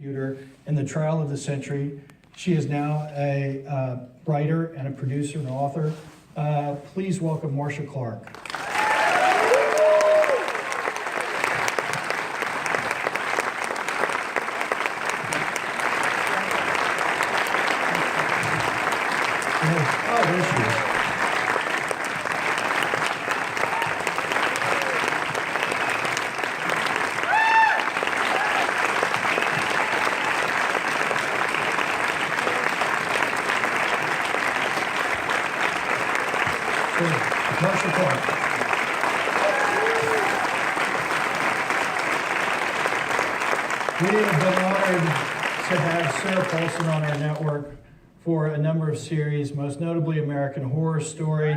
prosecutor in the trial of the century. She is now a writer and a producer and author. Please welcome Marcia Clark. Oh, there she is. Marcia Clark. We have been honored to have Sarah Paulson on our network for a number of series, most notably American Horror Story.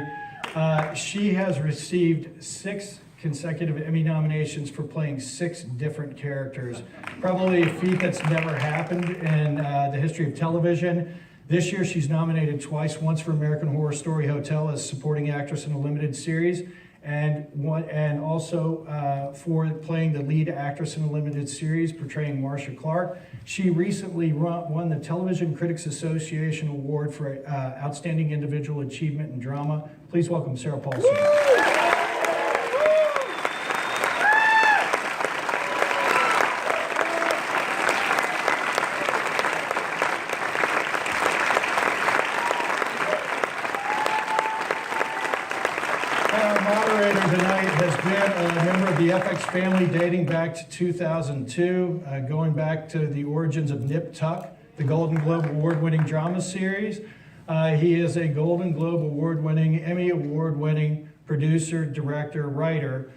She has received 6 consecutive Emmy nominations for playing 6 different characters. Probably a feat that's never happened in the history of television. This year she's nominated twice, once for American Horror Story Hotel as supporting actress in a limited series, and also for playing the lead actress in a limited series portraying Marcia Clark. She recently won the Television Critics Association Award for Outstanding Individual Achievement in Drama. Please welcome Sarah Paulson. Our moderator tonight has been a member of the FX family dating back to 2002, going back to the origins of Nip Tuck, the Golden Globe Award-winning drama series. He is a Golden Globe Award-winning, Emmy Award-winning producer, director, writer.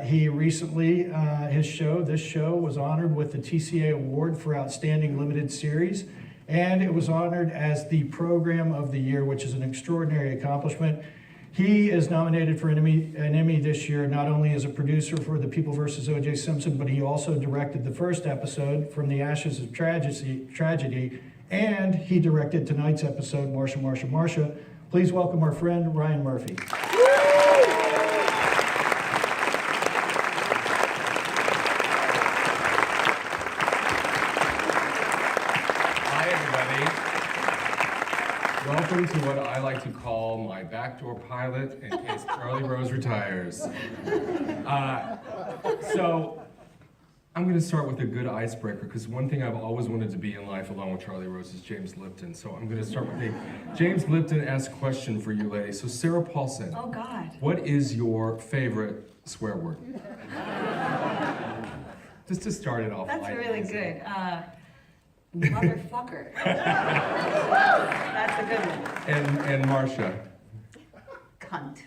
He recently, this show was honored with the TCA Award for Outstanding Limited Series, and it was honored as the Program of the Year, which is an extraordinary accomplishment. He is nominated for an Emmy this year, not only as a producer for The People vs. O.J. Simpson, but he also directed the first episode, From the Ashes of Tragedy, and he directed tonight's episode, Marcia, Marcia, Marcia. Please welcome our friend, Ryan Murphy. Welcome to what I like to call my backdoor pilot in case Charlie Rose retires. So I'm going to start with a good icebreaker, because one thing I've always wanted to be in life along with Charlie Rose is James Lipton. So I'm going to start with a James Lipton-esque question for you ladies. So Sarah Paulson. Oh God. What is your favorite swear word? Just to start it off. That's really good. Motherfucker. That's a good one. And Marcia. Cunt.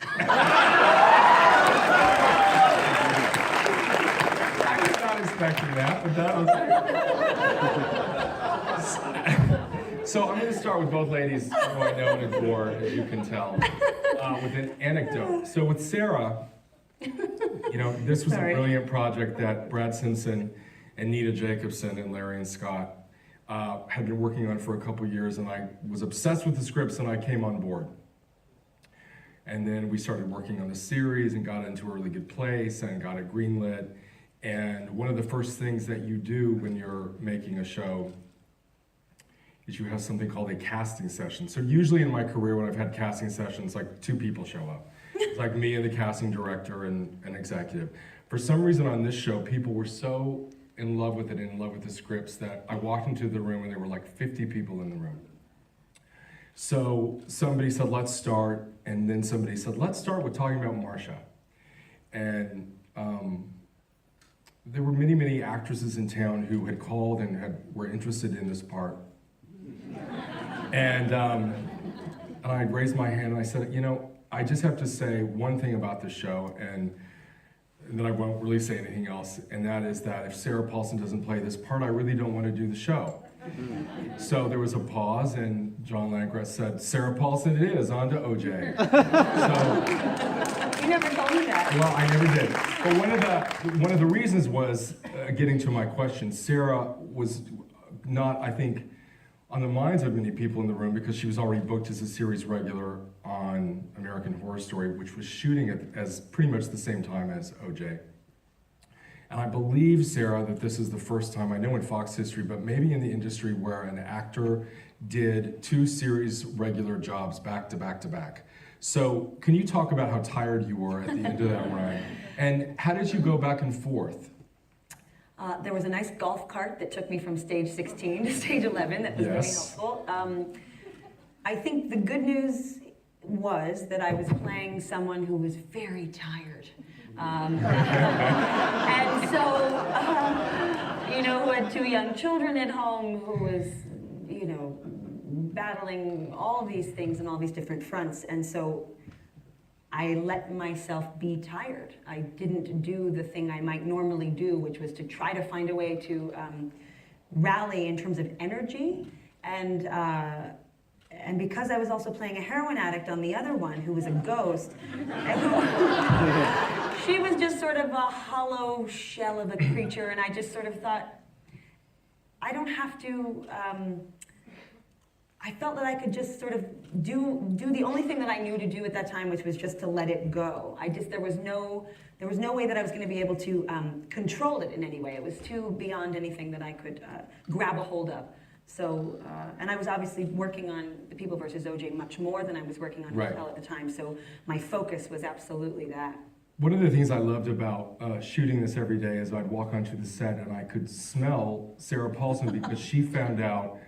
I was not expecting that, but that was... So I'm going to start with both ladies who I know and adore, as you can tell, with an anecdote. So with Sarah, you know, this was a brilliant project that Brad Simpson and Nita Jacobson and Larry and Scott had been working on for a couple years, and I was obsessed with the scripts, and I came on board. And then we started working on the series and got into a really good place and got it greenlit. And one of the first things that you do when you're making a show is you have something called a casting session. So usually in my career when I've had casting sessions, like 2 people show up. It's like me and the casting director and an executive. For some reason on this show, people were so in love with it, in love with the scripts, that I walked into the room and there were like 50 people in the room. So somebody said, let's start, and then somebody said, let's start with talking about Marcia. And there were many, many actresses in town who had called and were interested in this part. And I raised my hand and I said, you know, I just have to say one thing about this show, and then I won't really say anything else, and that is that if Sarah Paulson doesn't play this part, I really don't want to do the show. So there was a pause, and John Landgraf said, Sarah Paulson it is, on to OJ. So, You never told me that. well, I never did. But one of the reasons was, getting to my question, Sarah was not, I think, on the minds of many people in the room, because she was already booked as a series regular on American Horror Story, which was shooting at as pretty much the same time as OJ. And I believe, Sarah, that this is the first time, I know in Fox history, but maybe in the industry, where an actor did 2 series regular jobs back to back to back. So can you talk about how tired you were at the end of that run? And how did you go back and forth? There was a nice golf cart that took me from stage 16 to stage 11 that was really Yes. helpful. I think the good news was that I was playing someone who was very tired. And so, who had 2 young children at home, who was, battling all these things on all these different fronts. And so I let myself be tired. I didn't do the thing I might normally do, which was to try to find a way to rally in terms of energy. And because I was also playing a heroin addict on the other one, who was a ghost, she was just sort of a hollow shell of a creature, and I just sort of thought, I don't have to, I felt that I could just sort of do the only thing that I knew to do at that time, which was just to let it go. There was no way that I was going to be able to control it in any way. It was too beyond anything that I could grab a hold of. So, and I was obviously working on The People vs. OJ much more than I was working on Hotel at the time, so my focus was absolutely that. One of the things I loved about shooting this every day is I'd walk onto the set and I could smell Sarah Paulson because she found out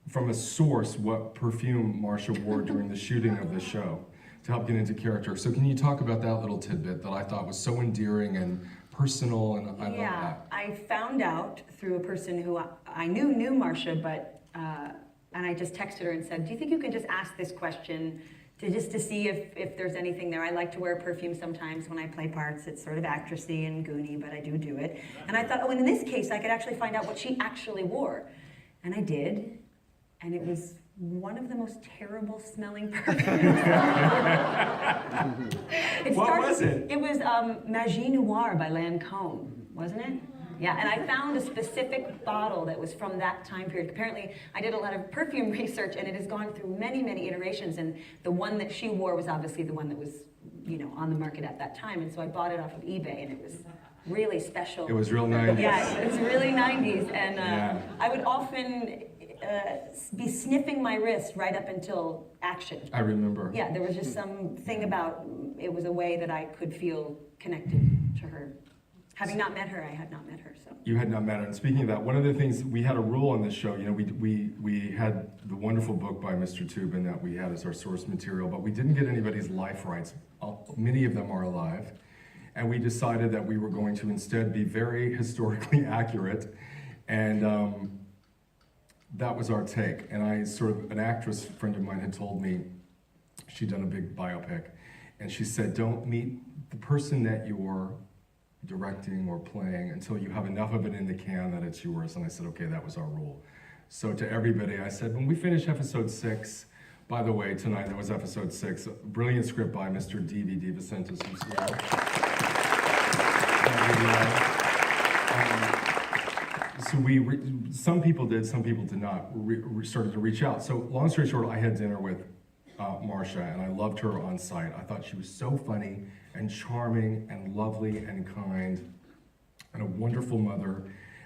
from a source what perfume Marcia wore during the shooting of the show to help get into character. So can you talk about that little tidbit that I thought was so endearing and personal, and I love that. I found out through a person who I knew Marcia, but and I just texted her and said, do you think you can just ask this question to see if there's anything there? I like to wear perfume sometimes when I play parts. It's sort of actressy and goony, but I do it. And I thought, oh, and in this case, I could actually find out what she actually wore. And I did, and it was one of the most terrible smelling perfumes. What was it? It was Magie Noir by Lancôme, wasn't it? Yeah, and I found a specific bottle that was from that time period. Apparently, I did a lot of perfume research, and it has gone through many, many iterations, and the one that she wore was obviously the one that was, on the market at that time, and so I bought it off of eBay, and it was really special. It was real 90s. Yeah, it was really 90s, and I would often be sniffing my wrist right up until action. I remember. Yeah, there was just something about, it was a way that I could feel connected to her. Having not met her, I had not met her, so. You had not met her. And speaking of that, one of the things, we had a rule on this show, we had the wonderful book by Mr. Tubin that we had as our source material, but we didn't get anybody's life rights. Many of them are alive. And we decided that we were going to instead be very historically accurate, and that was our take. And an actress friend of mine had told me, she'd done a big biopic, and she said, don't meet the person that you're directing or playing until you have enough of it in the can that it's yours. And I said, okay, that was our rule. So to everybody, I said, when we finish episode 6, by the way, tonight that was episode 6, a brilliant script by Mr. D.V. DeVincentis from Seattle. So some people did, some people did not, started to reach out. So long story short, I had dinner with Marcia, and I loved her on site. I thought she was so funny and charming and lovely and kind and a wonderful mother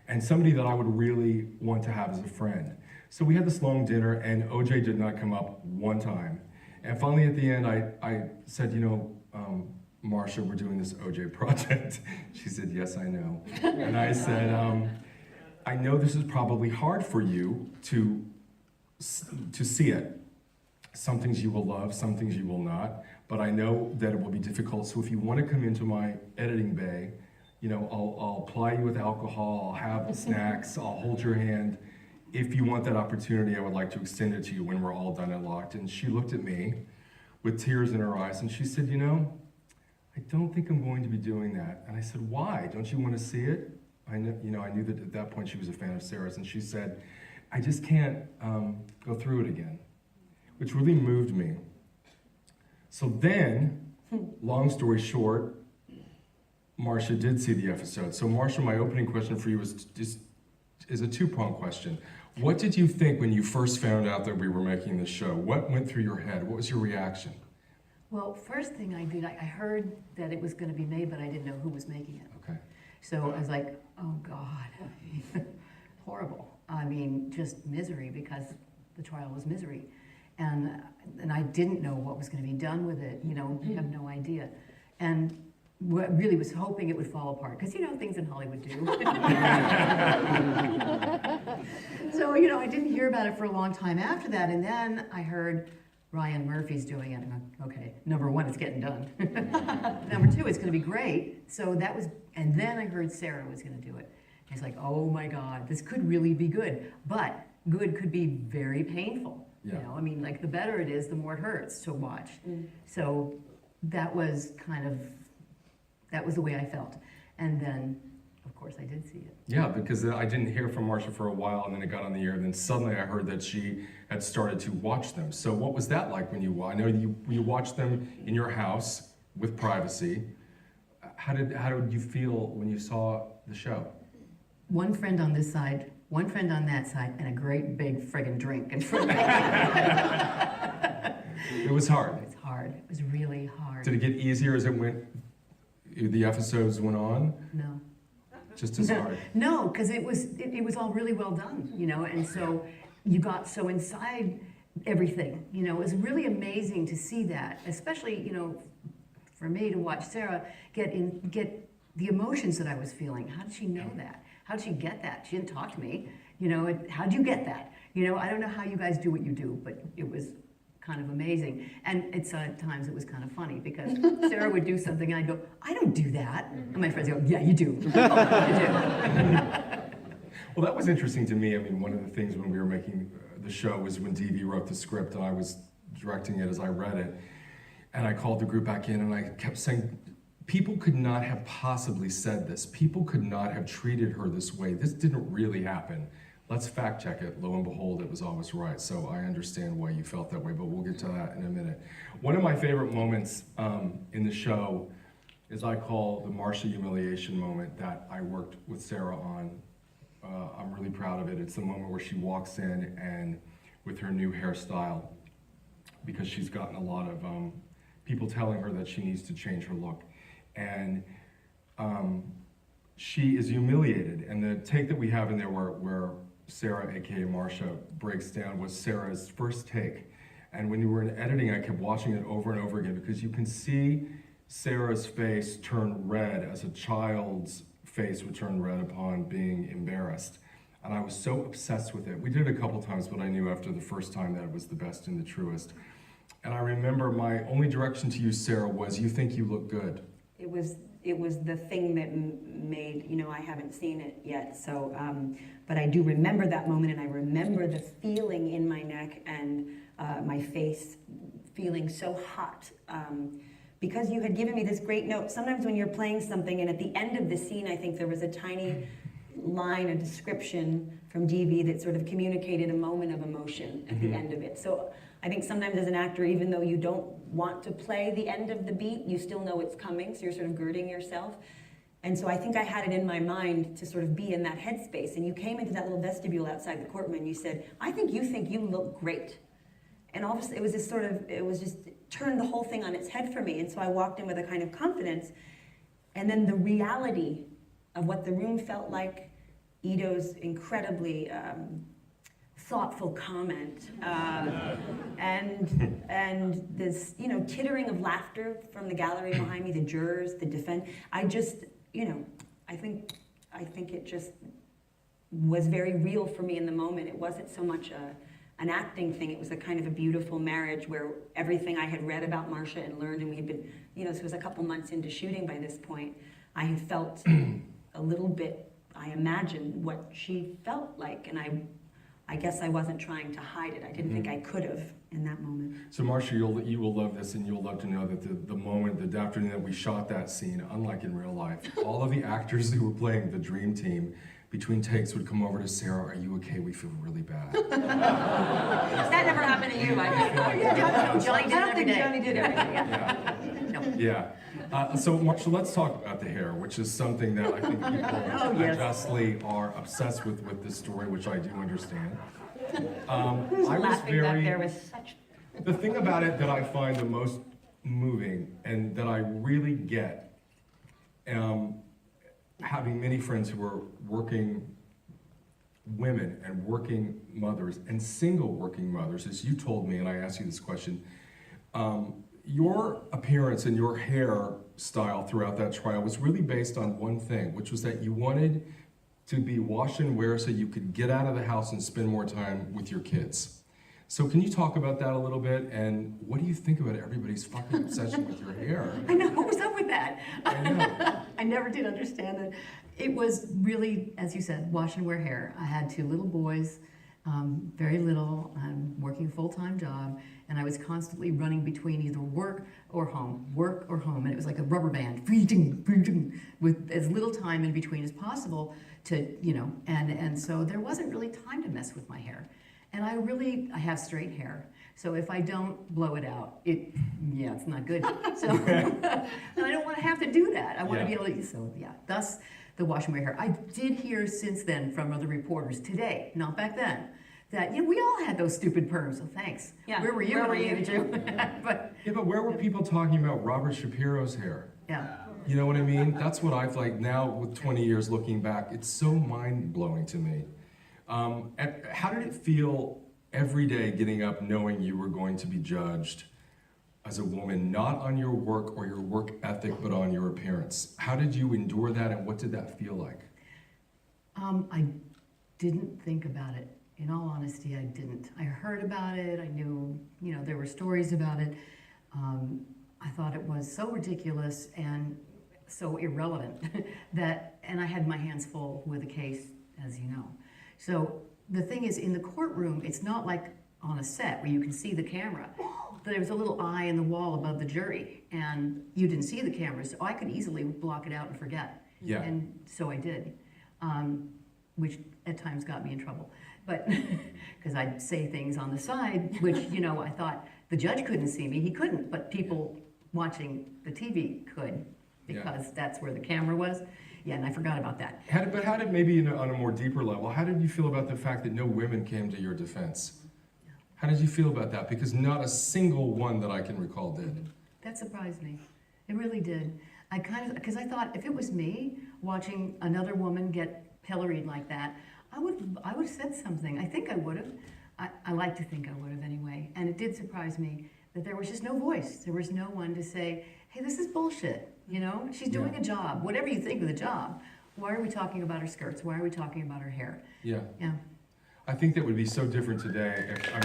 and somebody that I would really want to have as a friend. So we had this long dinner, and OJ did not come up one time. And finally at the end, I said, Marcia, we're doing this OJ project. She said, yes, I know. And I said, I know this is probably hard for you to see it. Some things you will love, some things you will not, but I know that it will be difficult. So if you want to come into my editing bay, I'll ply you with alcohol, I'll have snacks, I'll hold your hand. If you want that opportunity, I would like to extend it to you when we're all done and locked. And she looked at me with tears in her eyes, and she said, I don't think I'm going to be doing that. And I said, why? Don't you want to see it? I knew that at that point she was a fan of Sarah's, and she said, I just can't go through it again, which really moved me. So then, long story short, Marcia did see the episode. So Marcia, my opening question for you is a two-pronged question. What did you think when you first found out that we were making this show? What went through your head? What was your reaction? Well, first thing I did, I heard that it was going to be made, but I didn't know who was making it. Okay. So I was like, oh God, horrible. I mean, just misery, because the trial was misery. And I didn't know what was going to be done with it, you have no idea. And really was hoping it would fall apart, because things in Hollywood do. So, I didn't hear about it for a long time after that, and then I heard Ryan Murphy's doing it, and I'm like, okay, number one, it's getting done. Number two, it's gonna be great. So that was, and then I heard Sarah was gonna do it. And it's like, oh my God, this could really be good, but good could be very painful. Yeah. I mean, like, the better it is, the more it hurts to watch. So that was that was the way I felt. And then, of course, I did see it. Yeah, because I didn't hear from Marcia for a while, and then it got on the air, and then suddenly I heard that she had started to watch them. So what was that like when I know you watched them in your house with privacy. How did you feel when you saw the show? One friend on this side, one friend on that side, and a great big friggin' drink in front of me. It was hard. It was hard. It was really hard. Did it get easier as the episodes went on? No. Just as hard? No, because it was all really well done, and so you got so inside everything, it was really amazing to see that, especially, for me to watch Sarah get the emotions that I was feeling. How did she know that? How did she get that? She didn't talk to me, how'd you get that? I don't know how you guys do what you do, but it was kind of amazing. And at times it was kind of funny, because Sarah would do something and I'd go, I don't do that. And my friends go, yeah, you do. Oh, you do. Well, that was interesting to me. I mean, one of the things when we were making the show was when DV wrote the script and I was directing it as I read it. And I called the group back in and I kept saying, people could not have possibly said this. People could not have treated her this way. This didn't really happen. Let's fact check it. Lo and behold, it was always right. So I understand why you felt that way, but we'll get to that in a minute. One of my favorite moments in the show is I call the Marcia humiliation moment that I worked with Sarah on. I'm really proud of it. It's the moment where she walks in and with her new hairstyle, because she's gotten a lot of people telling her that she needs to change her look. And she is humiliated. And the take that we have in there where Sarah, aka Marcia, breaks down was Sarah's first take. And when you were in editing, I kept watching it over and over again, because you can see Sarah's face turn red as a child's face would turn red upon being embarrassed. And I was so obsessed with it. We did it a couple times, but I knew after the first time that it was the best and the truest. And I remember my only direction to you, Sarah, was, you think you look good. It was the thing that made, I haven't seen it yet, so, but I do remember that moment, and I remember the feeling in my neck and my face feeling so hot, because you had given me this great note. Sometimes when you're playing something, and at the end of the scene, I think there was a tiny line, a description from DV that sort of communicated a moment of emotion at the end of it. So I think sometimes as an actor, even though you don't want to play the end of the beat, you still know it's coming, so you're sort of girding yourself. And so I think I had it in my mind to sort of be in that headspace. And you came into that little vestibule outside the courtroom and you said, I think you look great. And all of a sudden, it was this sort of, it turned the whole thing on its head for me. And so I walked in with a kind of confidence. And then the reality of what the room felt like, Ito's incredibly thoughtful comment, and this, tittering of laughter from the gallery behind me, the jurors, the defense. I just, I think it just was very real for me in the moment. It wasn't so much an acting thing. It was a kind of a beautiful marriage where everything I had read about Marcia and learned, and we had been, this was a couple months into shooting by this point, I had felt a little bit, I imagined what she felt like, and I guess I wasn't trying to hide it. I didn't think I could have in that moment. So Marcia, you will love this, and you'll love to know that the afternoon that we shot that scene, unlike in real life, all of the actors who were playing the dream team, between takes would come over to Sarah, are you okay? We feel really bad. That never happened to you, Johnny did it every day. Johnny did everything. Yeah. So Marcia, let's talk about the hair, which is something that I think people justly are obsessed with this story, which I do understand. I was Laughing back there was such... The thing about it that I find the most moving and that I really get having many friends who are working women and working mothers and single working mothers, as you told me, and I asked you this question, your appearance and your hairstyle throughout that trial was really based on one thing, which was that you wanted to be wash and wear so you could get out of the house and spend more time with your kids. So can you talk about that a little bit, and what do you think about everybody's fucking obsession with your hair? I know, what was up with that? I know. I never did understand it. It was really, as you said, wash and wear hair. I had 2 little boys, very little. I'm working a full-time job, and I was constantly running between either work or home, and it was like a rubber band, with as little time in between as possible to, you know, and so there wasn't really time to mess with my hair. And I have straight hair, so if I don't blow it out, it's not good. So, and I don't want to have to do that. I want to be able to, so yeah, thus the wash and wear hair. I did hear since then from other reporters today, not back then, that, you know, we all had those stupid perms, so thanks. Yeah. Where were you? Where were you? But, Yeah, but where were people talking about Robert Shapiro's hair? yeah. You know what I mean? That's what I've like now with 20 years looking back. It's so mind-blowing to me. How did it feel every day getting up knowing you were going to be judged as a woman, not on your work or your work ethic, but on your appearance? How did you endure that, and what did that feel like? I didn't think about it. In all honesty, I didn't. I heard about it. I knew, you know, there were stories about it. I thought it was so ridiculous and so irrelevant and I had my hands full with the case, as you know. So the thing is, in the courtroom, it's not like on a set where you can see the camera. There was a little eye in the wall above the jury, and you didn't see the camera, so I could easily block it out and forget. Yeah. And so I did, which at times got me in trouble. But, because I'd say things on the side, which, you know, I thought the judge couldn't see me. He couldn't, but people watching the TV could, because that's where the camera was. Yeah, and I forgot about that. But how did, maybe on a more deeper level, how did you feel about the fact that no women came to your defense? How did you feel about that? Because not a single one that I can recall did. That surprised me. It really did. I because I thought if it was me watching another woman get pilloried like that, I would have said something. I think I would have. I like to think I would have anyway. And it did surprise me that there was just no voice. There was no one to say, hey, this is bullshit. You know, she's doing a job. Whatever you think of the job, why are we talking about her skirts? Why are we talking about her hair? Yeah. Yeah. I think that would be so different today if, I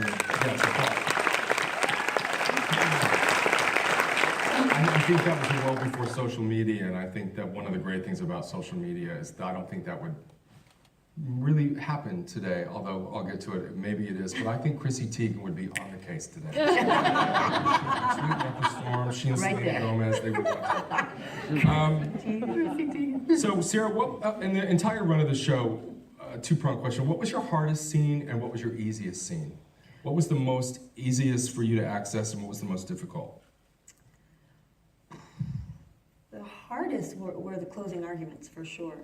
think that was well before social media, and I think that one of the great things about social media is that I don't think that would really happen today, although I'll get to it, maybe it is, but I think Chrissy Teigen would be on the case today. Sweet Pepper Storm, she and Right Selena there. Gomez, they would want to. So Sarah, what, in the entire run of the show, two-pronged question, what was your hardest scene and what was your easiest scene? What was the most easiest for you to access and what was the most difficult? The hardest were the closing arguments, for sure.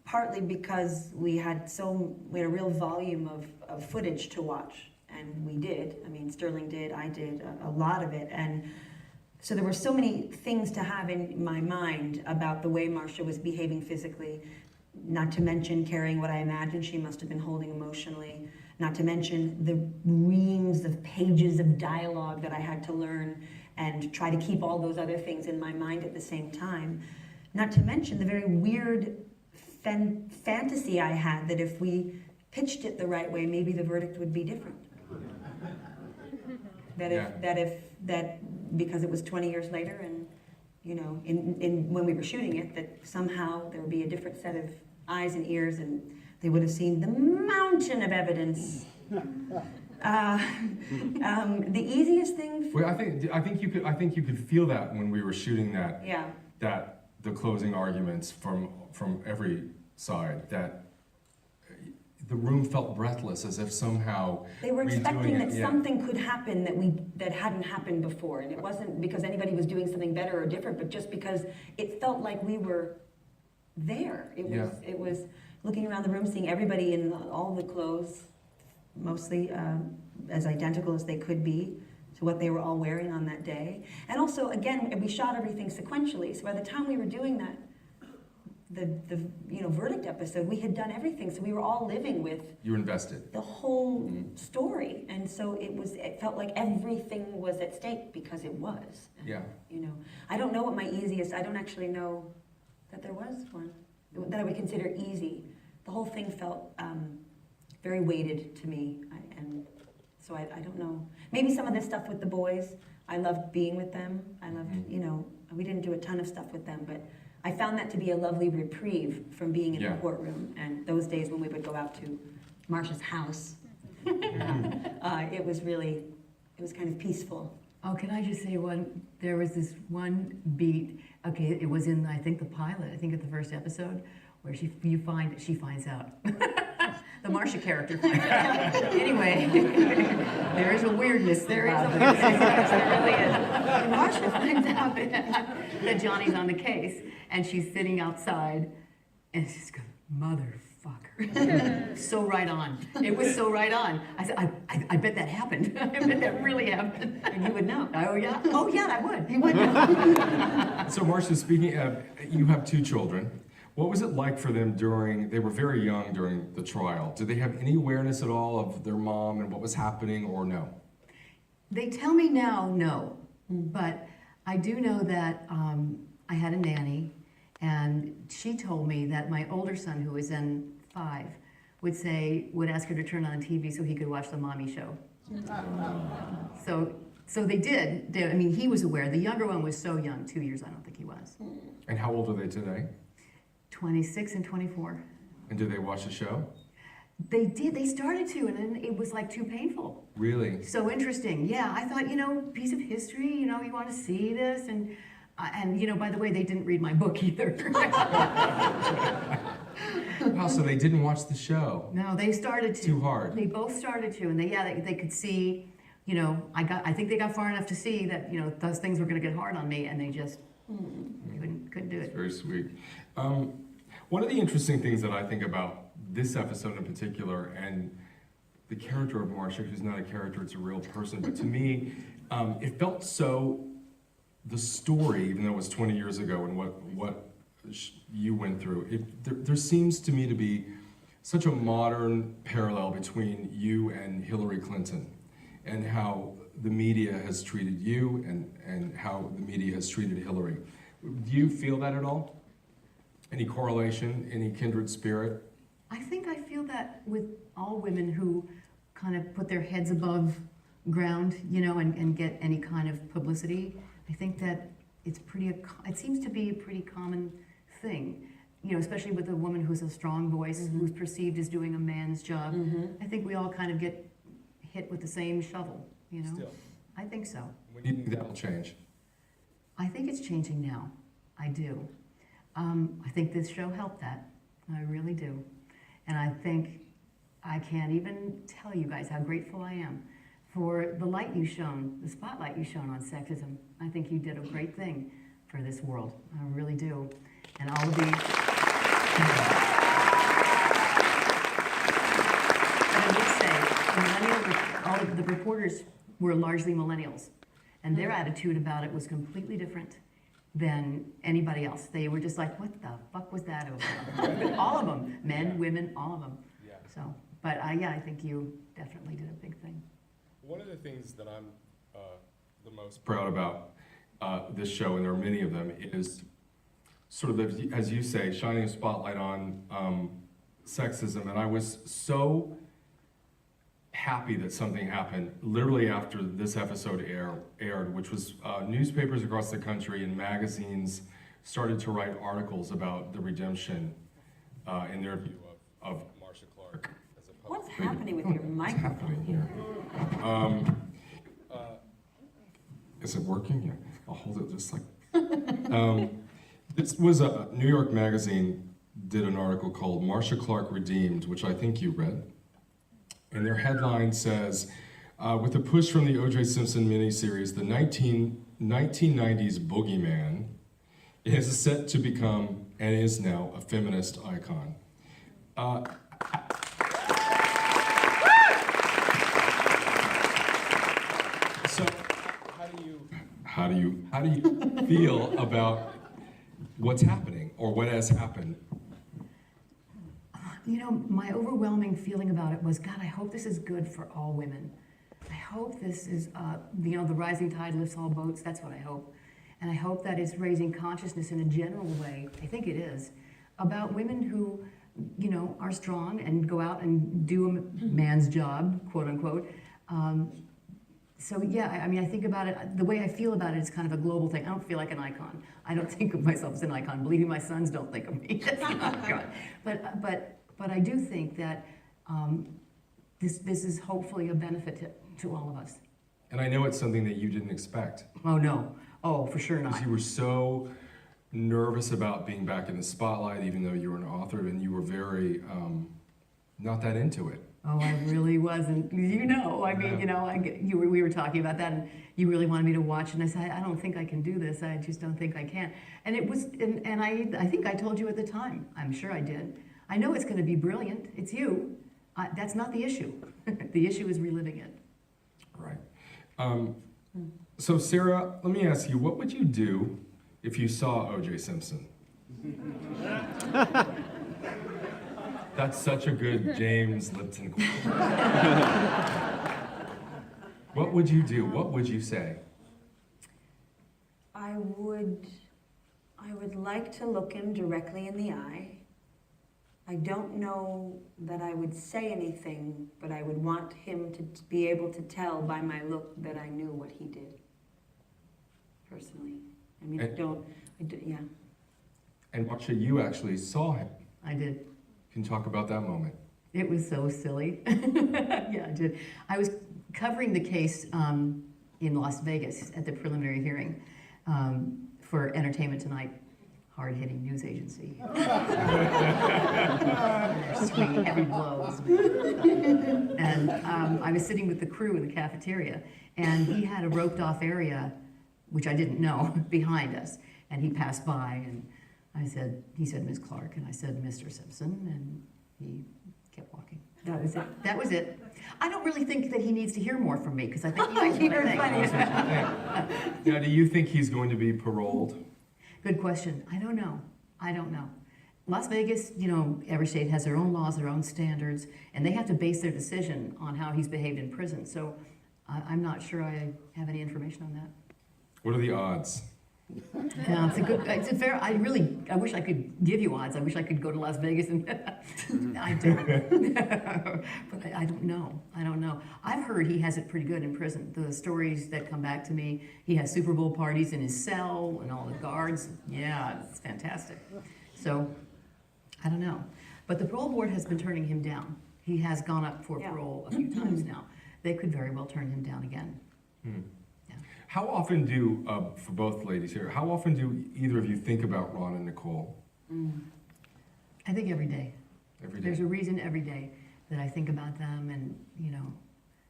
Partly because we had a real volume of footage to watch, and we did. I mean, Sterling did, I did, a lot of it, and so there were so many things to have in my mind about the way Marcia was behaving physically, not to mention carrying what I imagined she must have been holding emotionally, not to mention the reams of pages of dialogue that I had to learn and try to keep all those other things in my mind at the same time. Not to mention the very weird fantasy I had that if we pitched it the right way, maybe the verdict would be different. That because it was 20 years later, and you know, when we were shooting it, that somehow there would be a different set of eyes and ears, and they would have seen the mountain of evidence. The easiest thing. Well, I think you could feel that when we were shooting that. Yeah. That the closing arguments from every side, that the room felt breathless, as if somehow they were expecting that it, something could happen that hadn't happened before, and it wasn't because anybody was doing something better or different, but just because it felt like we were there. It was looking around the room, seeing everybody in all the clothes, mostly as identical as they could be to what they were all wearing on that day. And also, again, we shot everything sequentially, so by the time we were doing that, verdict episode, we had done everything, so we were all living with You were invested. the whole story, and so it felt like everything was at stake because it was. Yeah. You know, I don't know what my easiest. I don't actually know that there was one that I would consider easy. The whole thing felt very weighted to me, and so I don't know. Maybe some of this stuff with the boys. I loved being with them. I loved, we didn't do a ton of stuff with them, but I found that to be a lovely reprieve from being in the courtroom. And those days when we would go out to Marcia's house, it was kind of peaceful. Oh, can I just say there was this one beat, okay, it was in, I think, the pilot, I think at the first episode, where she finds out. The Marcia character finds out. Anyway, there is a weirdness. There really is. And Marcia finds out that Johnny's on the case, and she's sitting outside, and she's going, motherfucker. So right on. It was so right on. I said, I bet that happened. I bet that really happened. And you would know. Oh, yeah? Oh, yeah, I would. You would know. So Marcia, speaking of, you have 2 children. What was it like for them they were very young during the trial. Did they have any awareness at all of their mom and what was happening, or no? They tell me now, no. But I do know that I had a nanny, and she told me that my older son, who was then 5, would ask her to turn on TV so he could watch the mommy show. So they did. He was aware. The younger one was so young, 2 years, I don't think he was. And how old are they today? 26 and 24. And do they watch the show? They did. They started to, and then it was like too painful. Really? So interesting. Yeah, I thought, piece of history, you want to see this. And by the way, they didn't read my book either. Wow, so they didn't watch the show? No, they started to. Too hard. They both started to, and they could see, I think they got far enough to see that, those things were going to get hard on me, and they just couldn't do it. It's very sweet. One of the interesting things that I think about this episode in particular, and the character of Marcia, who's not a character, it's a real person, but to me, it felt so, the story, even though it was 20 years ago and what you went through, there seems to me to be such a modern parallel between you and Hillary Clinton, and how the media has treated you and how the media has treated Hillary. Do you feel that at all? Any correlation, any kindred spirit? I think I feel that with all women who kind of put their heads above ground, and get any kind of publicity. I think that it seems to be a pretty common thing, especially with a woman who's a strong voice, who's perceived as doing a man's job. I think we all kind of get hit with the same shovel, Still. I think so. When do you think that'll change? I think it's changing now. I do. I think this show helped that. I really do. And I think I can't even tell you guys how grateful I am for the light you shone, the spotlight you shone on sexism. I think you did a great thing for this world. I really do. And all of the... I would say, all of the reporters were largely millennials. And their attitude about it was completely different than anybody else. They were just like, what the fuck was that over? All of them, men, women, all of them. Yeah. So, but I think you definitely did a big thing. One of the things that I'm the most proud about this show, and there are many of them, is sort of, as you say, shining a spotlight on sexism. And I was so happy that something happened literally after this episode aired, which was newspapers across the country and magazines started to write articles about the redemption in their view of Marcia Clark. As a public What's figure. happening with your What's microphone? happening here? Is it working? Yeah, I'll hold it just like. This was a New York Magazine did an article called "Marcia Clark Redeemed," which I think you read. And their headline says, with a push from the O.J. Simpson miniseries, the 1990s boogeyman is set to become, and is now, a feminist icon. So, how do you feel about what's happening, or or what has happened? You know, my overwhelming feeling about it was, God, I hope this is good for all women. I hope this is, you know, the rising tide lifts all boats. That's what I hope. And I hope that it's raising consciousness in a general way, I think it is, about women who, you know, are strong and go out and do a man's job, quote unquote. So yeah, I mean, I think about it, the way I feel about it is kind of a global thing. I don't feel like an icon. I don't think of myself as an icon. Believe me, my sons don't think of me as an icon. But I do think that this is hopefully a benefit to all of us. And I know it's something that you didn't expect. Oh, no. Oh, for sure not. Because you were so nervous about being back in the spotlight, even though you were an author, and you were very not that into it. Oh, I really wasn't. You know, I mean, you know, we were talking about that, and you really wanted me to watch, and I said, I don't think I can do this. I just don't think I can. And it was, and I think I told you at the time. I'm sure I did. I know it's going to be brilliant. It's you. That's not the issue. The issue is reliving it. Right. So Sarah, let me ask you, what would you do if you saw O.J. Simpson? That's such a good James Lipton quote. What would you do? What would you say? I would like to look him directly in the eye. I don't know that I would say anything, but I would want him to be able to tell by my look that I knew what he did. Personally. I mean, yeah. And Marcia, you actually saw him. I did. Can you talk about that moment? It was so silly. Yeah, I did. I was covering the case in Las Vegas at the preliminary hearing for Entertainment Tonight, hard-hitting news agency. Swinging heavy blows. And I was sitting with the crew in the cafeteria, and he had a roped-off area, which I didn't know, behind us. And he passed by, and he said, Ms. Clark, and I said, Mr. Simpson, and he kept walking. That was it. That was it. I don't really think that he needs to hear more from me, because I think he knows what I think. Now, do you think he's going to be paroled? Good question. I don't know. Las Vegas, you know, every state has their own laws, their own standards, and they have to base their decision on how he's behaved in prison. So I'm not sure I have any information on that. What are the odds? Yeah, it's a fair, I wish I could give you odds. I wish I could go to Las Vegas and, I don't. But I don't know. I've heard he has it pretty good in prison. The stories that come back to me, he has Super Bowl parties in his cell and all the guards. Yeah, it's fantastic. So, I don't know. But the parole board has been turning him down. He has gone up for parole a few times now. They could very well turn him down again. How often do, for both ladies here, how often do either of you think about Ron and Nicole? I think every day. Every day? There's a reason every day that I think about them and, you know,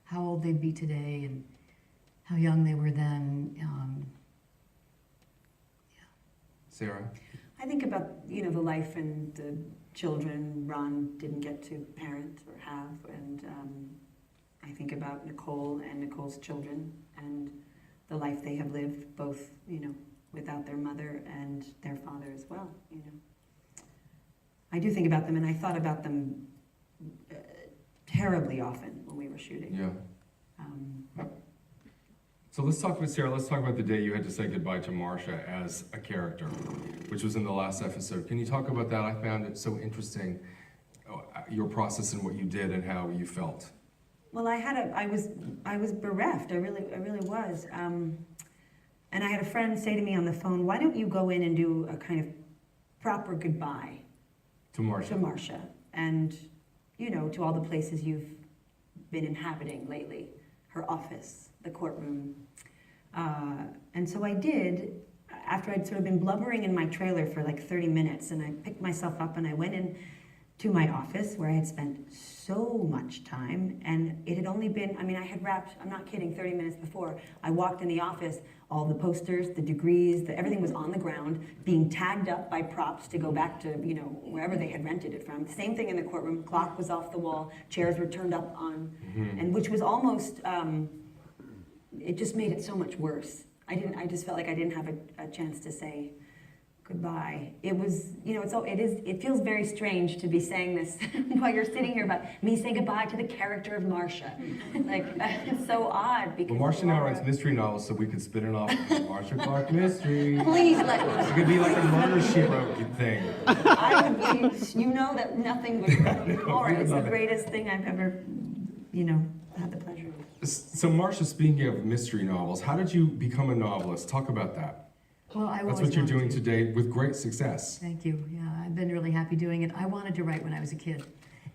how old they'd be today and how young they were then. Sarah? I think about, you know, the life and the children Ron didn't get to parent or have, and I think about Nicole and Nicole's children and the life they have lived, both, you know, without their mother and their father as well, you know. I do think about them, and I thought about them terribly often when we were shooting. Yeah. So let's talk about, Sarah, let's talk about the day you had to say goodbye to Marcia as a character, which was in the last episode. Can you talk about that? I found it so interesting, your process and what you did and how you felt. Well, I was bereft. I really was. And I had a friend say to me on the phone, "Why don't you go in and do a kind of proper goodbye to Marcia?" To Marcia, and you know, to all the places you've been inhabiting lately, her office, the courtroom. And so I did. After I'd sort of been blubbering in my trailer for like 30 minutes, and I picked myself up and I went in to my office where I had spent so much time, and it had only been, I mean, I had wrapped, I'm not kidding, 30 minutes before, I walked in the office, all the posters, the degrees, everything was on the ground, being tagged up by props to go back to, you know, wherever they had rented it from. Same thing in the courtroom, clock was off the wall, chairs were turned up on, and which was almost, it just made it so much worse. I just felt like I didn't have a chance to say goodbye. It was, it feels very strange to be saying this while you're sitting here about me saying goodbye to the character of Marcia. Like, it's so odd because Well, Marcia now writes mystery novels, so we could spin it off as Marcia Clark mystery. Please let It could be like a Murder, She Wrote thing. I would be, that nothing would be more. It's the greatest thing I've ever, had the pleasure of. So, Marcia, speaking of mystery novels, how did you become a novelist? Talk about that. Well, I That's always what you're wanted doing to. today with great success. Thank you. Yeah, I've been really happy doing it. I wanted to write when I was a kid.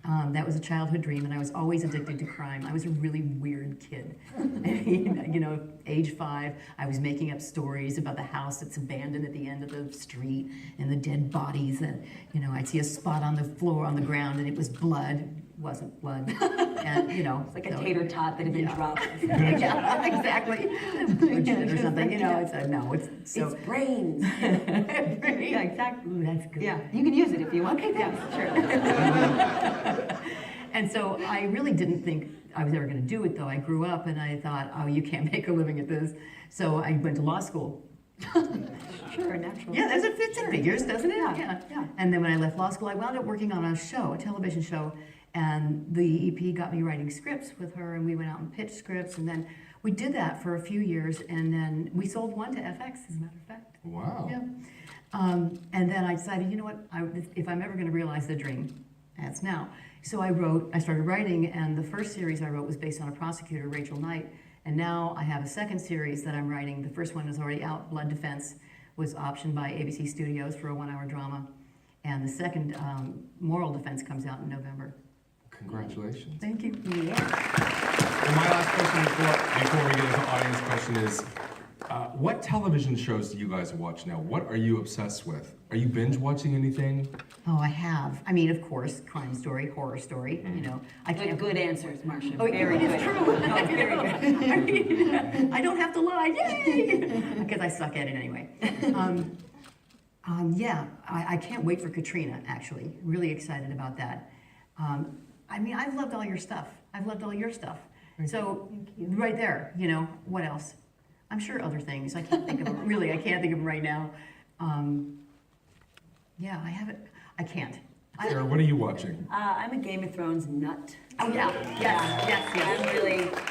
That was a childhood dream, and I was always addicted to crime. I was a really weird kid. I mean, age 5, I was making up stories about the house that's abandoned at the end of the street and the dead bodies. And, I'd see a spot on the floor, on the ground, and it was blood. Wasn't blood. And, It's like a tater tot that had been dropped. Yeah, exactly. Butchered it or something, it's It's brains. yeah, exactly. Ooh, that's good. Yeah, you can use it if you want. Okay, yeah, sure. And so I really didn't think I was ever going to do it, though. I grew up and I thought, oh, you can't make a living at this. So I went to law school. Sure, natural. Yeah, it fits in figures, doesn't it? Yeah. And then when I left law school, I wound up working on a television show, and the EP got me writing scripts with her, and we went out and pitched scripts, and then we did that for a few years, and then we sold one to FX, as a matter of fact. Wow. Yeah. And then I decided, if I'm ever going to realize the dream, that's now. So I started writing, and the first series I wrote was based on a prosecutor, Rachel Knight, and now I have a second series that I'm writing. The first one is already out, Blood Defense, was optioned by ABC Studios for a 1-hour drama, and the second, Moral Defense, comes out in November. Congratulations. Thank you. And my last question before we get into audience question is, what television shows do you guys watch now? What are you obsessed with? Are you binge watching anything? Oh, I have. I mean, of course, crime story, horror story, I can't. Good answers, Marcia. Oh, Very it good. is true. Very good. I mean, I don't have to lie, yay! Because I suck at it anyway. Yeah, I can't wait for Katrina, actually. Really excited about that. I mean, I've loved all your stuff. I've loved all your stuff. So, right there, what else? I'm sure other things. I can't think of them. Really, I can't think of them right now. Yeah, I haven't. I can't. Sarah, what are you watching? I'm a Game of Thrones nut. Oh yeah, yes.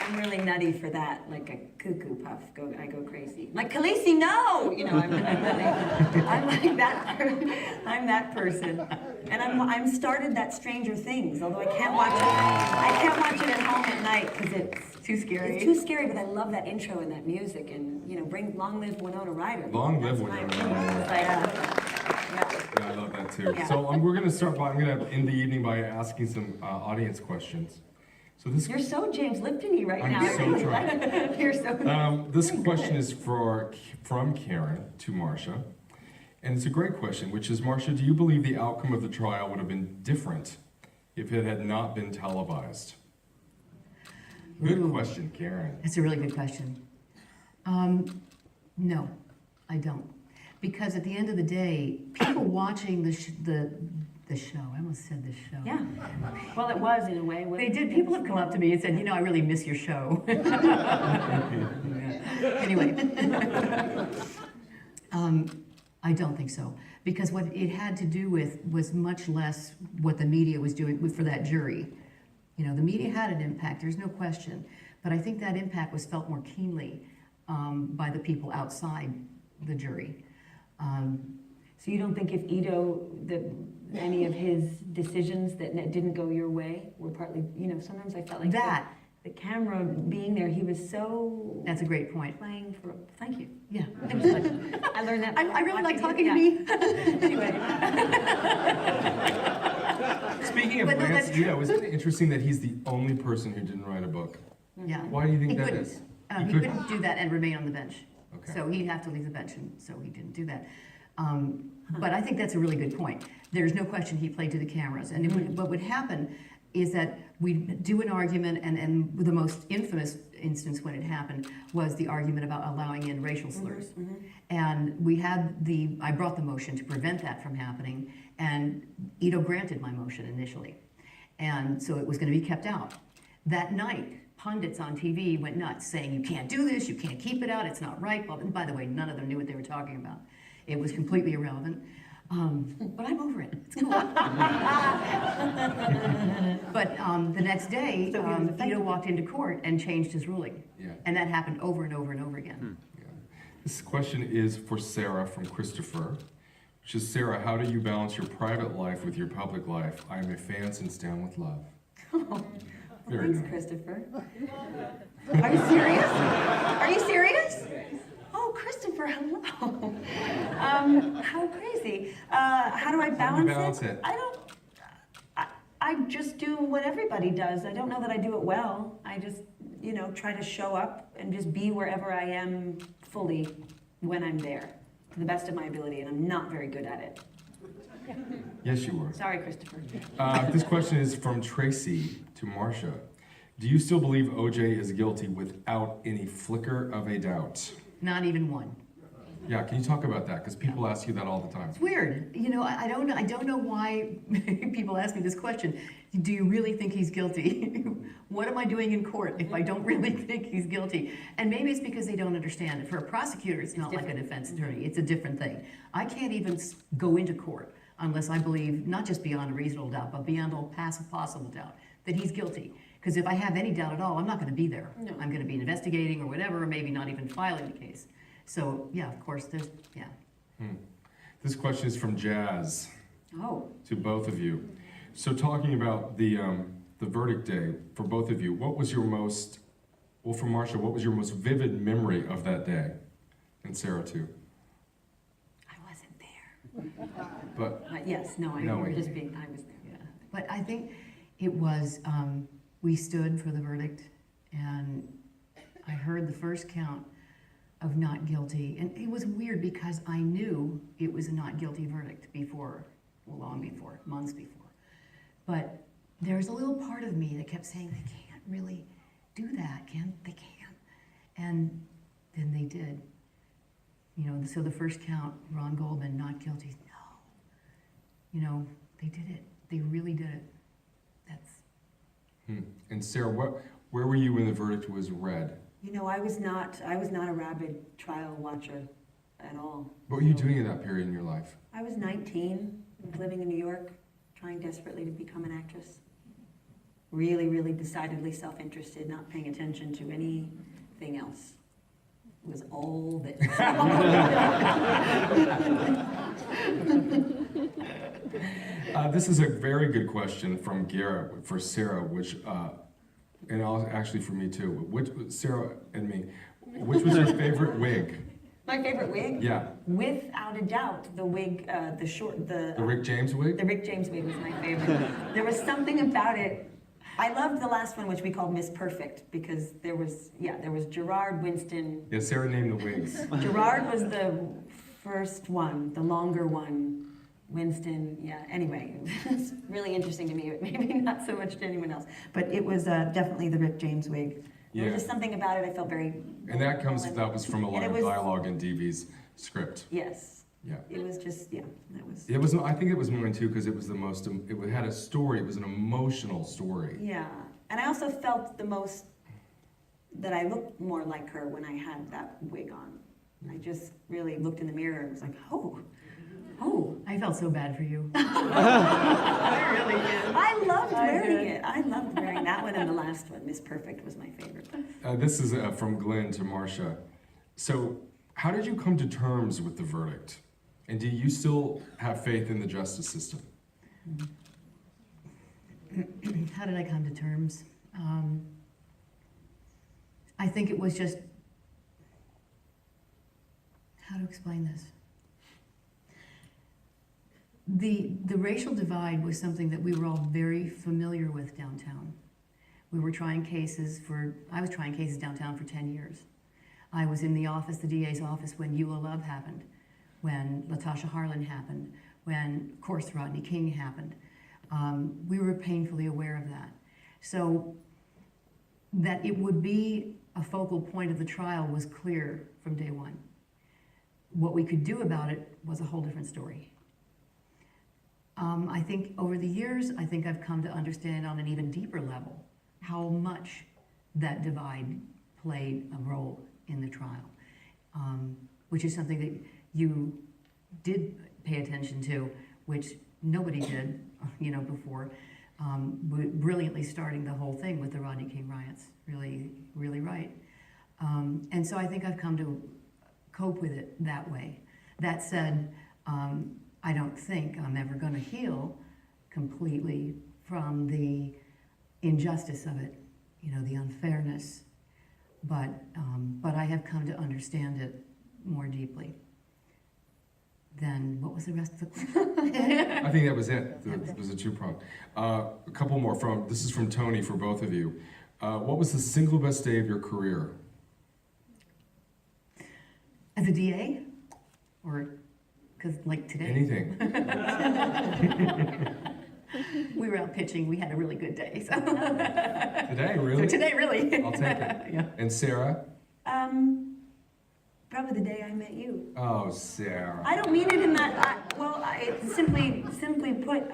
I'm really nutty for that, like a cuckoo puff. I go crazy. Like Khaleesi, no, I'm like that. I'm that person, and I'm started that Stranger Things. Although I can't watch it. I can't watch it at home at night because it's Too scary. It's too scary. But I love that intro and that music, and bring Long Live Winona Ryder. Long live That's my- Winona Ryder. Yeah, I love that too. Yeah. So we're going to start by, I'm going to end the evening by asking some audience questions. So this You're so James Lipton-y right now. I'm so trying. You're so. This question is from Karen to Marcia, and it's a great question, which is, Marcia, do you believe the outcome of the trial would have been different if it had not been televised? Good question, Karen. That's a really good question. No, I don't. Because at the end of the day, people watching the show, I almost said the show. Yeah. Well, it was in a way. They did. People have come up to me and said, I really miss your show. Anyway. I don't think so. Because what it had to do with was much less what the media was doing for that jury. The media had an impact, there's no question. But I think that impact was felt more keenly by the people outside the jury. So you don't think if any of his decisions that didn't go your way were partly, sometimes I felt like that. The camera being there, he was so. That's a great point. Playing for. Thank you. Yeah. I learned that. I really like talking to Yeah. me. Anyway. Speaking of But no, Lance, that's true. isn't it interesting that he's the only person who didn't write a book? Yeah. Why do you think He that couldn't. is? He couldn't do that and remain on the bench. Okay. So he'd have to leave the bench, and so he didn't do that. But I think that's a really good point. There's no question he played to the cameras. And what would happen is that we'd do an argument, and the most infamous instance when it happened was the argument about allowing in racial slurs. And I brought the motion to prevent that from happening, and Ito granted my motion initially. And so it was going to be kept out. That night, pundits on TV went nuts saying, you can't do this, you can't keep it out, it's not right. And by the way, none of them knew what they were talking about. It was completely irrelevant. But I'm over it. It's cool. But the next day, Vito walked into court and changed his ruling. Yeah. And that happened over and over and over again. Yeah. This question is for Sarah from Christopher, which is, Sarah, how do you balance your private life with your public life? I am a fan since Down with Love. Very Thanks, nice. Christopher. Are you serious? Are you serious? Oh, Christopher, hello. How crazy. How do I balance it? I don't. I just do what everybody does. I don't know that I do it well. I just, try to show up and just be wherever I am fully when I'm there, to the best of my ability, and I'm not very good at it. Yes, you were. Sorry, Christopher. This question is from Tracy to Marcia. Do you still believe OJ is guilty without any flicker of a doubt? Not even one. Yeah, can you talk about that? Because people ask you that all the time. It's weird. I don't know why people ask me this question. Do you really think he's guilty? What am I doing in court if I don't really think he's guilty? And maybe it's because they don't understand it. For a prosecutor, it's not like a defense attorney. It's a different thing. I can't even go into court unless I believe, not just beyond a reasonable doubt, but beyond all possible doubt, that he's guilty. Because if I have any doubt at all, I'm not going to be there. No. I'm going to be investigating or whatever, or maybe not even filing the case. So, yeah, of course, This question is from Jazz Oh. to both of you. So talking about the verdict day for both of you, what was your most, well, for Marcia, what was your most vivid memory of that day? And Sarah too. I wasn't there. But Yes, no, I Knowing. just being, I was there. Yeah. But I think it was, we stood for the verdict, and I heard the first count of not guilty. And it was weird because I knew it was a not guilty verdict before, well, long before, months before. But there was a little part of me that kept saying, they can't really do that, they can't. And then they did. So the first count, Ron Goldman, not guilty, no. They did it. They really did it. That's. And Sarah, where were you when the verdict was read? I was not a rabid trial watcher at all. What were you doing in that period in your life? I was 19, living in New York, trying desperately to become an actress. Really, really decidedly self-interested, not paying attention to anything else. It was all that. This is a very good question from Garrett for Sarah, which, and actually for me too. Sarah and me, which was your favorite wig? My favorite wig? Yeah. Without a doubt, the wig, the Rick James wig? The Rick James wig was my favorite. There was something about it. I loved the last one, which we called Miss Perfect, because there was Gerard, Winston. Yeah, Sarah named the wigs. Gerard was the first one, the longer one. Winston, yeah, anyway, it's really interesting to me, maybe not so much to anyone else, but it was definitely the Rick James wig. Yeah. There was just something about it I felt very... And that was from a line of dialogue in DV's script. Yes. Yeah. It was just, yeah, that was... It was, I think it was mine too, because it was the most, it had a story, it was an emotional story. Yeah, and I also felt the most, that I looked more like her when I had that wig on. I just really looked in the mirror and was like, oh. I felt so bad for you. I really did. I loved wearing it. I loved wearing that one and the last one. Miss Perfect was my favorite. This is from Glenn to Marcia. So, how did you come to terms with the verdict? And do you still have faith in the justice system? How did I come to terms? I think it was just, how to explain this? The racial divide was something that we were all very familiar with downtown. We were trying cases I was trying cases downtown for 10 years. I was in the office, the DA's office, when Eula Love happened, when Latasha Harlan happened, when, of course, Rodney King happened. We were painfully aware of that. So that it would be a focal point of the trial was clear from day one. What we could do about it was a whole different story. I think over the years, I think I've come to understand on an even deeper level how much that divide played a role in the trial, which is something that you did pay attention to, which nobody did, before, brilliantly starting the whole thing with the Rodney King riots. Really, really right. And so I think I've come to cope with it that way. That said, I don't think I'm ever going to heal completely from the injustice of it, the unfairness. But I have come to understand it more deeply. Then what was the rest of the question? I think that was it. It was a two-prong. A couple more this is from Tony for both of you. What was the single best day of your career? As a DA? Or, because like today? Anything. We were out pitching, we had a really good day, so. Today, really? So today, really. I'll take it. Yeah. And Sarah? Probably the day I met you. Oh, Sarah. I don't mean it in that, simply put,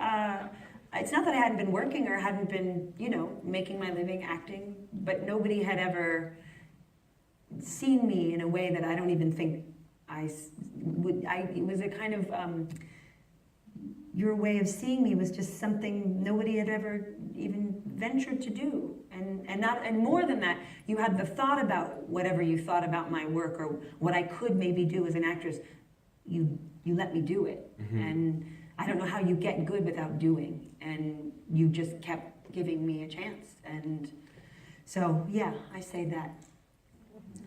it's not that I hadn't been working or hadn't been, making my living acting, but nobody had ever seen me in a way that I don't even think it was a kind of, your way of seeing me was just something nobody had ever even ventured to do. And more than that, you had the thought about whatever you thought about my work or what I could maybe do as an actress. You let me do it. Mm-hmm. And I don't know how you get good without doing. And you just kept giving me a chance. And so, yeah, I say that.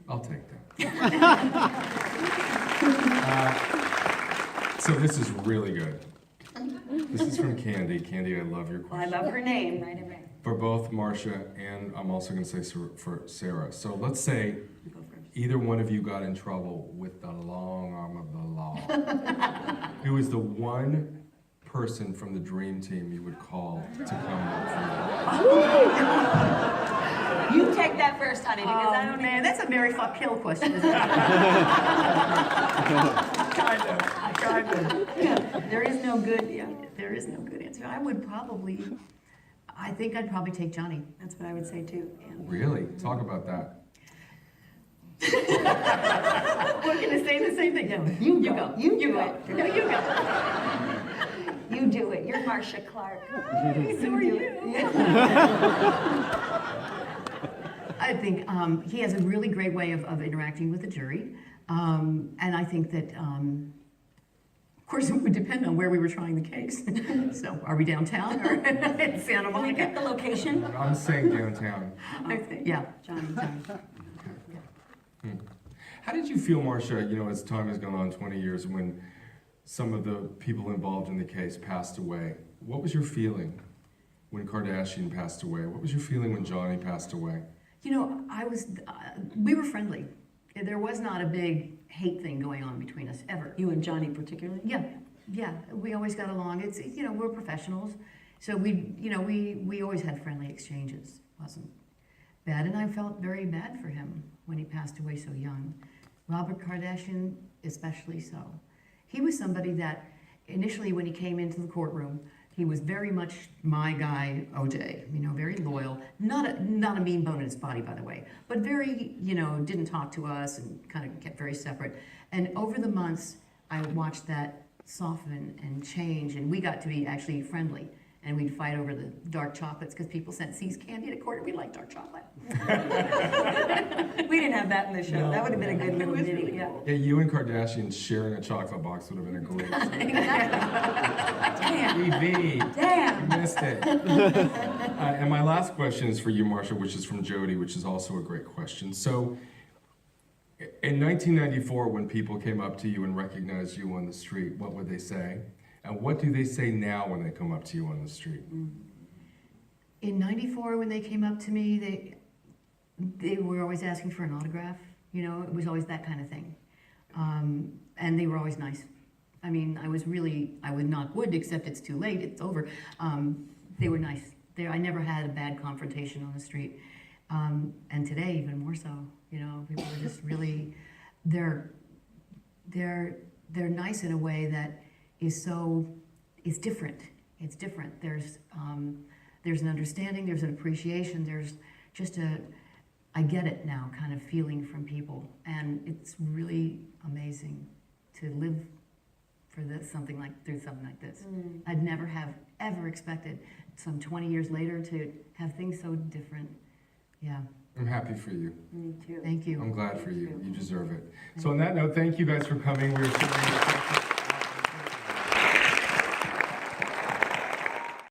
I'll take that. So this is really good. This is from Candy. Candy, I love your question. Well, I love her name right away. For both Marcia and I'm also going to say for Sarah. So let's say either one of you got in trouble with the long arm of the law. Who is the one person from the dream team you would call to come up for you? You take that first, honey, because I don't man, that's a marry, fuck, kill question, isn't it? Kind of. Yeah, there is no good answer. I think I'd probably take Johnny. That's what I would say too. Yeah. Really? Talk about that. We're going to say the same thing. No, you go. You do it. No, you go. You do it. You're Marcia Clark. So are you. I think he has a really great way of interacting with the jury. And I think that, of course, it would depend on where we were trying the case. So, are we downtown or in Santa Monica? Can we get the location? I'm saying downtown. I think, yeah. Johnny. How did you feel, Marcia, as time has gone on, 20 years, when some of the people involved in the case passed away? What was your feeling when Kardashian passed away? What was your feeling when Johnny passed away? We were friendly. There was not a big hate thing going on between us, ever. You and Johnny particularly? Yeah, we always got along. It's, we're professionals. So we always had friendly exchanges. Wasn't bad, and I felt very bad for him when he passed away so young. Robert Kardashian, especially so. He was somebody that initially when he came into the courtroom, he was very much my guy, OJ, very loyal. Not a mean bone in his body, by the way, but very, didn't talk to us and kind of kept very separate. And over the months, I watched that soften and change, and we got to be actually friendly. And we'd fight over the dark chocolates because people sent C's candy to court and we like dark chocolate. We didn't have that in the show. No. That would have been a good little ditty. Yeah. Yeah, you and Kardashian sharing a chocolate box would have been a great TV. Damn. You missed it. And my last question is for you, Marcia, which is from Jody, which is also a great question. So, in 1994, when people came up to you and recognized you on the street, what would they say? And what do they say now when they come up to you on the street? In '94, when they came up to me, they were always asking for an autograph. It was always that kind of thing. And they were always nice. I mean, I would knock wood, except it's too late, it's over. They were nice. I never had a bad confrontation on the street. And today, even more so. People are just really, they're nice in a way that is different. It's different. There's an understanding, there's an appreciation, there's just I get it now kind of feeling from people. And it's really amazing to live something like this. I'd never have ever expected some 20 years later to have things so different. Yeah, I'm happy for you. Me too. thank you. I'm glad for you. You deserve it. So on that note, thank you guys for coming. We are certainly